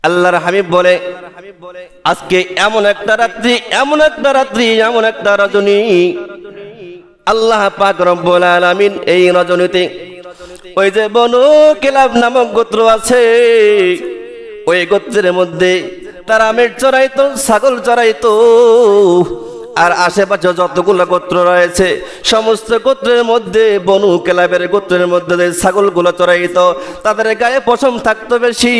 আল্লাহর হাবিব বলে, আজকে এমন একটা রাত্রি, এমন একটা রাত্রি, এমন একটা রজনী, আল্লাহ পাক রব্বুল আলামিন এই রজনীতে ওই যে বনু কিলাব নামক গোত্র আছে, ওই গোত্রের মধ্যে তারা মেষ চড়াইতো, ছাগল চড়াইতো। আর আশেপাশে যতগুলো গোত্র রয়েছে সমস্ত গোত্রের মধ্যে বনু কিলাবের গোত্রের মধ্যে যে ছাগলগুলো চড়াইতো তাদের গায়ে পশম থাকতো বেশি।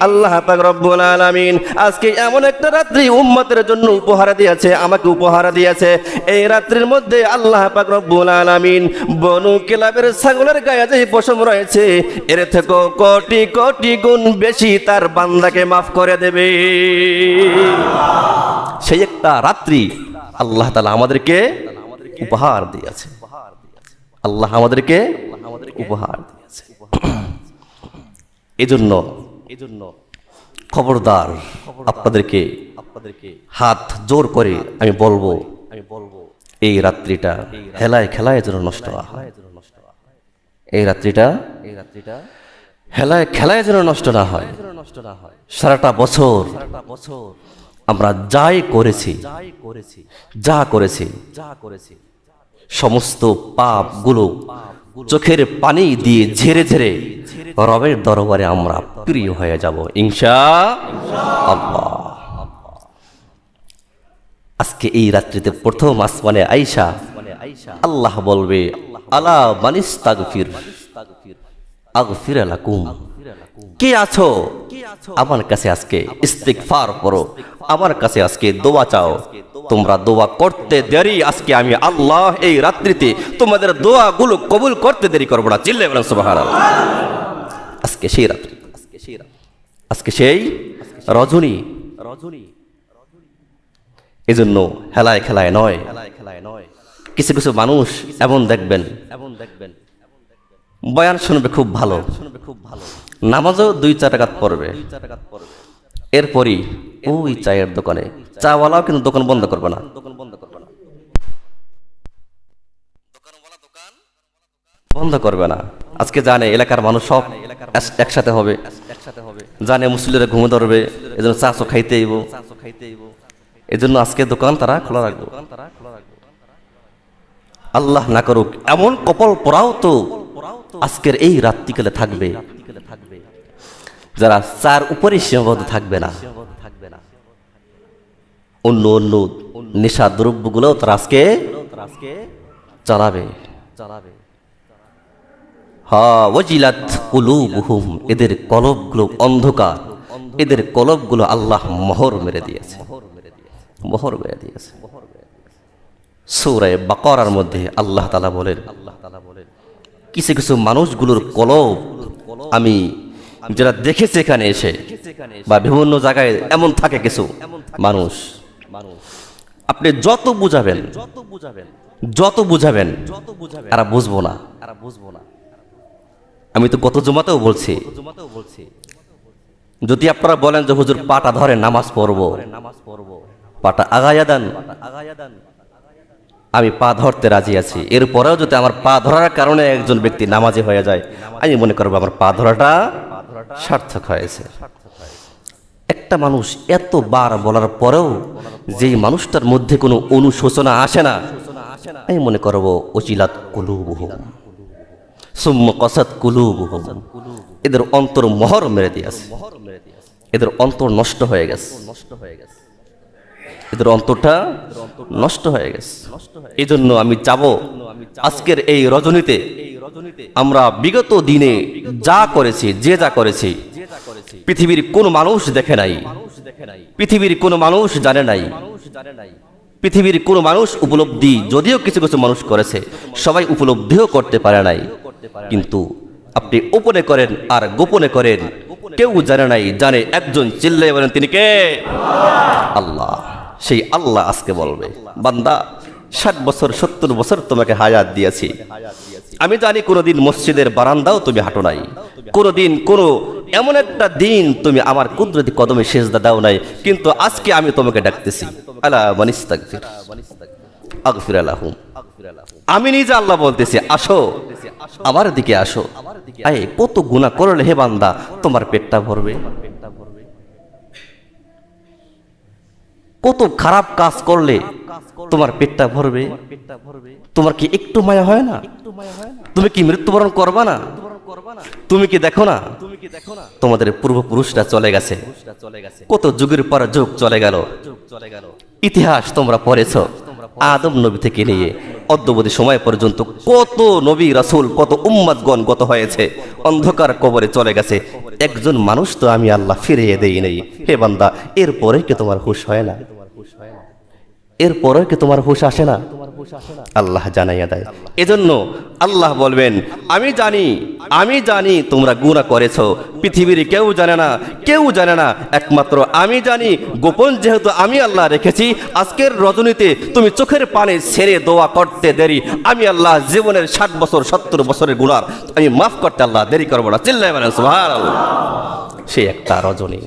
আল্লাহ পাক রব্বুল আলামিন আজকে এমন একটা রাত্রি উম্মতের জন্য উপহার দিয়েছে, আমাকে উপহার দিয়েছে। এই রাত্রির মধ্যে আল্লাহ পাক রব্বুল আলামিন বনু কিলাবের ছাগলের গায়ে যে পশম রয়েছে এর থেকে কোটি কোটি গুণ বেশি তার বান্দাকে মাফ করে দেবে। সেই একটা রাত্রি আল্লাহ তাআলা আমাদেরকে উপহার দিয়েছে, আল্লাহ আমাদেরকে উপহার দিয়েছে। এজন্য খবরদার, আপনাদেরকে হাত জোর করে আমি বলবো, এই রাত্রিটা হেলায় খেলায় যেন নষ্ট না হয়। এই রাত্রিটা হেলায় খেলায় যেন নষ্ট না হয়। সারাটা বছর আমরা যা করেছি সমস্ত পাপগুলো চোখের পানি দিয়ে ঝেড়ে ঝেড়ে রবের দরবারে আমরা প্রিয় হয়ে যাব ইনশাআল্লাহ। আজকে এই রাত্রিতে প্রথম আসমানে আয়েশা আল্লাহ বলবে, আলা মানিস্তাগফির আগফির লাকুম। কে আছো আমার কাছে আজকে ইস্তিগফার করো, আমার কাছে আজকে দোয়া চাও। তোমরা দোয়া করতে দেরি, আজকে আমি আল্লাহ এই রাত্রিতে তোমাদের দোয়াগুলো কবুল করতে দেরি করবো না। চিল্লায়ে বলেন সুবহানাল্লাহ। আজকে সেই রাত্রি, আজকে সেই রজনী। এজন্য হেলায় খেলায় নয়। কিছু কিছু মানুষ এমন দেখবেন বয়ান শুনবে খুব ভালো, নামাজও 2-4 রাকাত পড়বে, এরপরই ওই চায়ের দোকানে চাওয়ালাও কিন্তু দোকান বন্ধ করবে না, বন্ধ করবে না। আজকে জানে এলাকার মানুষ সব একসাথে হবে, জানে মুসল্লিরা ঘুমে ধরবে, এজন্য চাচো খাইতে আইব, এজন্য আজকে দোকান তারা খোলা রাখবে। আল্লাহ না করুক এমন কপাল পোড়াও তো আজকের এই রাত্রিকালে থাকবে যারা চার উপরে সীমাবদ্ধ থাকবে না, অন্য অন্য নেশা দ্রব্যগুলো তারা আজকে চালাবে। ওয়াজিলাত কুলুবুহুম, এদের কলবগুলো অন্ধকার, এদের কলবগুলো আল্লাহ মোহর মেরে দিয়েছে। সূরা বাকারার মধ্যে আল্লাহ তাআলা বলেন, কিছু কিছু মানুষগুলোর কলব আমি যারা দেখেছে এখানে এসে বা বিভিন্ন জায়গায় এমন থাকে কিছু মানুষ, আপনি যত বুঝাবেন এরা বুঝবো না। আমি তো গত জুমাতেও বলছি, যদি আপনারা বলেন যে হুজুর পাটা ধরে নামাজ পড়বো, পাটা আগায়া দেন, আমি পা ধরতে রাজি আছি। এরপরেও যদি আমার পা ধরার কারণে একজন ব্যক্তি নামাজি হয়ে যায়, আমি মনে করবো আমার পা ধরাটা সার্থক হয়েছে। একটা মানুষ এতবার বলার পরেও যেই মানুষটার মধ্যে কোনো অনুশোচনা আসে না, আমি মনে করবো ওজিলাত কুলুবুহুম সুম্মা কাসাত কুলুবুহুম, এদের অন্তর মোহর মেরে দিয়েছে, এদের অন্তর নষ্ট হয়ে গেছে, এদের অন্তরটা নষ্ট হয়ে গেছে। এই জন্য আমি চাবো আজকের এই রজনীতে আমরা বিগত দিনে যা করেছি, যা করেছি পৃথিবীর কোন মানুষ দেখে নাই, পৃথিবীর কোন মানুষ জানে নাই, পৃথিবীর কোন মানুষ উপলব্ধি, যদিও কিছু কিছু মানুষ করেছে, সবাই উপলব্ধিও করতে পারে নাই। কিন্তু আপনি উপনে করেন আর গোপনে করেন, কেউ জানে নাই, জানে একজন। চিল্লায়ে বলেন তিনি কে? আল্লাহ। সেই আল্লাহ আজকে বলবে, বান্দা 60 বছর 70 বছর তোমাকে হায়াত দিয়েছি, আমি জানি কোনোদিন মসজিদের বারান্দাও তুমি হাঁটো নাই, কোনোদিন কোনো এমন একটা দিন তুমি আমার কুদরতি কদমে সেজদা দাও নাই, কিন্তু আজকে আমি তোমাকে ডাকতেছি, আলা মানিস্তাগফির আগফির লাহুম। আমি নিজে আল্লাহ বলতেছি, আসো আমার দিকে আসো। কত গুনাহ করলে হে বান্দা তোমার পেটটা ভরবে, কত খারাপ কাজ করলে তোমার পেটটা ভরবে? তোমার কি একটু মায়া হয় না? তুমি কি মৃত্যুবরণ করবা না? তুমি কি দেখো না তোমাদের পূর্বপুরুষরা চলে গেছে, কত যুগের পর যুগ চলে গেল। ইতিহাস তোমরা পড়েছো, আদম নবী থেকে নিয়ে অদ্যবধি সময় পর্যন্ত কত নবী রাসূল, কত উম্মতগণ গত হয়েছে, অন্ধকার কবরে চলে গেছে। একজন মানুষ তো আমি আল্লাহ ফিরিয়ে দেই নেই। হে বান্দা, এরপরে কি তোমার হুঁশ হয় না? এরপরে কি তোমার হুঁশ আসে না? আল্লাহ জানাইয়া দেয়। এজন্য আল্লাহ বলবেন, আমি জানি তোমরা গুনাহ করেছো, পৃথিবীর কেউ জানে না, কেউ জানে না, একমাত্র আমি জানি। গোপন যেহেতু আমি আল্লাহ রেখেছি, আজকের রজনীতে তুমি চোখের পানি ছেড়ে দোয়া করতে দেরি, আমি আল্লাহ জীবনের 60 বছর 70 বছরের গুনাহ আমি মাফ করতে আল্লাহ দেরি করবো না। চিল্লায় বলেন সুবহানাল্লাহ। সেই একটা রজনী।